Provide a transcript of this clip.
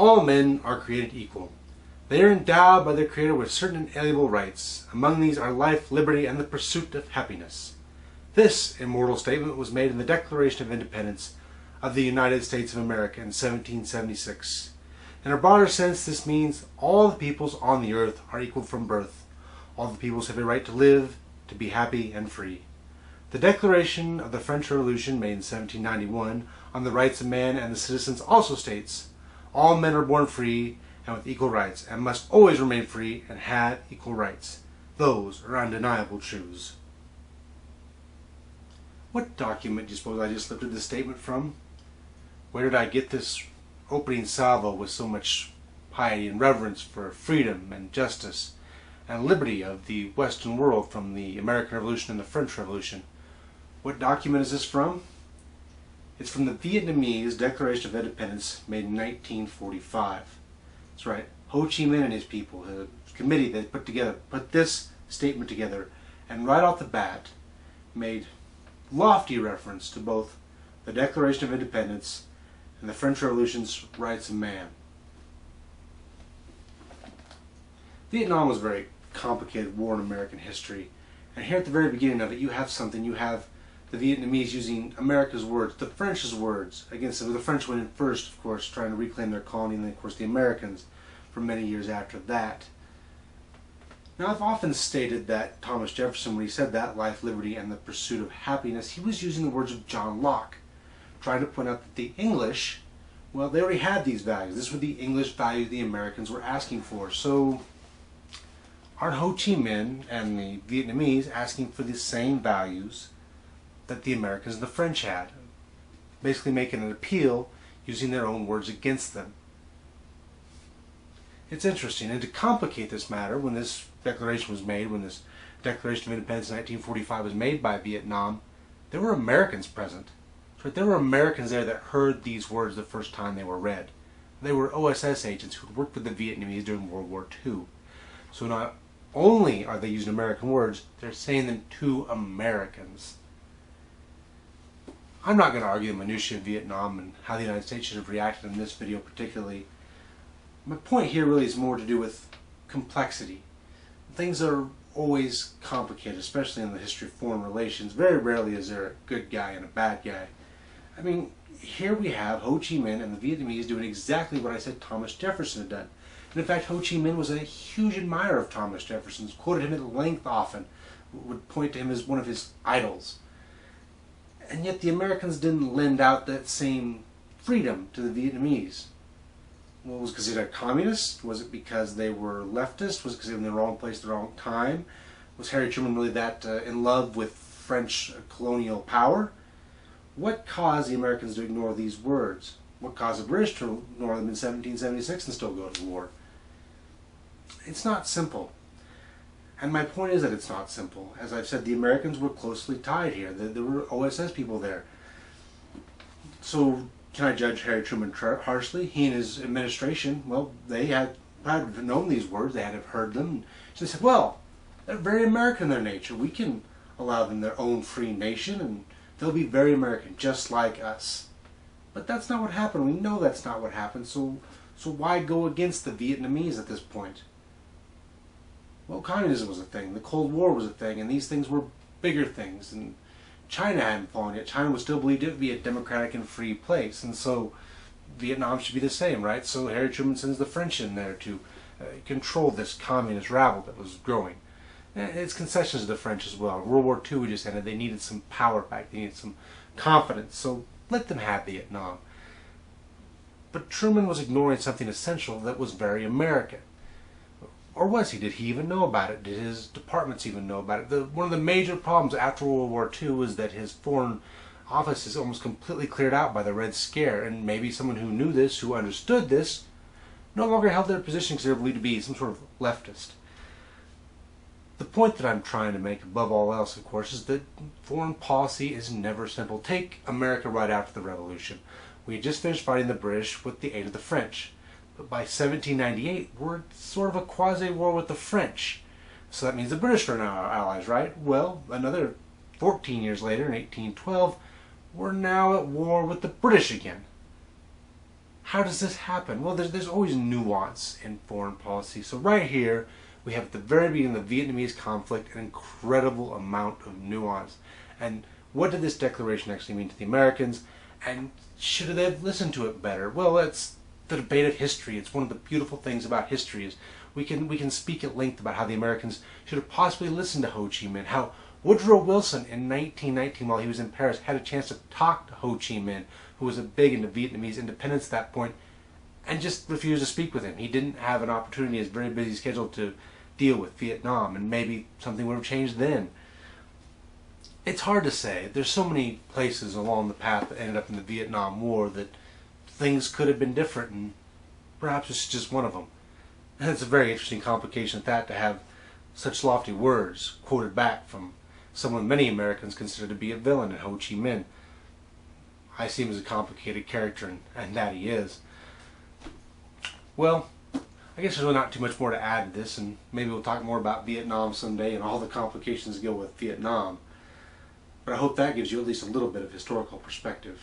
All men are created equal. They are endowed by their Creator with certain inalienable rights. Among these are life, liberty, and the pursuit of happiness. This immortal statement was made in the Declaration of Independence of the United States of America in 1776. In a broader sense, this means all the peoples on the earth are equal from birth. All the peoples have a right to live, to be happy and free. The Declaration of the French Revolution, made in 1791, on the rights of man and the citizens also states, all men are born free and with equal rights, and must always remain free and have equal rights. Those are undeniable truths. What document do you suppose I just lifted this statement from? Where did I get this opening salvo with so much piety and reverence for freedom and justice and liberty of the Western world from the American Revolution and the French Revolution? What document is this from? It's from the Vietnamese Declaration of Independence made in 1945. That's right, Ho Chi Minh and his people, the committee that put this statement together, and right off the bat made lofty reference to both the Declaration of Independence and the French Revolution's rights of man. Vietnam was a very complicated war in American history, and here at the very beginning of it you have the Vietnamese using America's words, the French's words, against them. The French went in first, of course, trying to reclaim their colony, and then, of course, the Americans for many years after that. Now, I've often stated that Thomas Jefferson, when he said that, life, liberty, and the pursuit of happiness, he was using the words of John Locke, trying to point out that the English, well, they already had these values. This were the English values the Americans were asking for. So, aren't Ho Chi Minh and the Vietnamese asking for the same values that the Americans and the French had? Basically making an appeal using their own words against them. It's interesting, and to complicate this matter, when this declaration was made, when this Declaration of Independence in 1945 was made by Vietnam, there were Americans present. So there were Americans there that heard these words the first time they were read. They were OSS agents who had worked with the Vietnamese during World War II. So not only are they using American words, they're saying them to Americans. I'm not going to argue the minutiae of Vietnam and how the United States should have reacted in this video particularly. My point here really is more to do with complexity. Things are always complicated, especially in the history of foreign relations. Very rarely is there a good guy and a bad guy. I mean, here we have Ho Chi Minh and the Vietnamese doing exactly what I said Thomas Jefferson had done. And in fact, Ho Chi Minh was a huge admirer of Thomas Jefferson, quoted him at length often, would point to him as one of his idols. And yet the Americans didn't lend out that same freedom to the Vietnamese. Well, was it because they were communists? Was it because they were leftist? Was it because they were in the wrong place at the wrong time? Was Harry Truman really that in love with French colonial power? What caused the Americans to ignore these words? What caused the British to ignore them in 1776 and still go to war? It's not simple. And my point is that it's not simple. As I've said, the Americans were closely tied here. There were OSS people there. So, can I judge Harry Truman harshly? He and his administration, well, they had known these words, they had heard them. So they said, well, they're very American in their nature. We can allow them their own free nation, and they'll be very American, just like us. But that's not what happened. We know that's not what happened, so why go against the Vietnamese at this point? Well, communism was a thing, the Cold War was a thing, and these things were bigger things, and China hadn't fallen yet. China was still believed it would be a democratic and free place, and so Vietnam should be the same, right? So Harry Truman sends the French in there to control this communist rabble that was growing. And it's concessions to the French as well. World War II just ended. They needed some power back. They needed some confidence. So let them have Vietnam. But Truman was ignoring something essential that was very American. Or was he? Did he even know about it? Did his departments even know about it? One of the major problems after World War II was that his foreign office is almost completely cleared out by the Red Scare, and maybe someone who knew this, who understood this, no longer held their position because they were believed to be some sort of leftist. The point that I'm trying to make, above all else, of course, is that foreign policy is never simple. Take America right after the Revolution. We had just finished fighting the British with the aid of the French. But by 1798, we're sort of a quasi-war with the French. So that means the British are now our allies, right? Well, another 14 years later, in 1812, we're now at war with the British again. how does this happen? Well, there's always nuance in foreign policy. So right here, we have at the very beginning of the Vietnamese conflict an incredible amount of nuance. And what did this declaration actually mean to the Americans? And should they have listened to it better? Well, it's the debate of history. It's one of the beautiful things about history is we can speak at length about how the Americans should have possibly listened to Ho Chi Minh, how Woodrow Wilson in 1919, while he was in Paris, had a chance to talk to Ho Chi Minh, who was big into Vietnamese independence at that point, and just refused to speak with him. He didn't have an opportunity, his very busy schedule, to deal with Vietnam, and maybe something would have changed then. It's hard to say. There's so many places along the path that ended up in the Vietnam War that things could have been different, and perhaps it's just one of them. And it's a very interesting complication at that, to have such lofty words quoted back from someone many Americans consider to be a villain in Ho Chi Minh. I see him as a complicated character, and that he is. Well, I guess there's really not too much more to add to this, and maybe we'll talk more about Vietnam someday and all the complications that go with Vietnam. But I hope that gives you at least a little bit of historical perspective.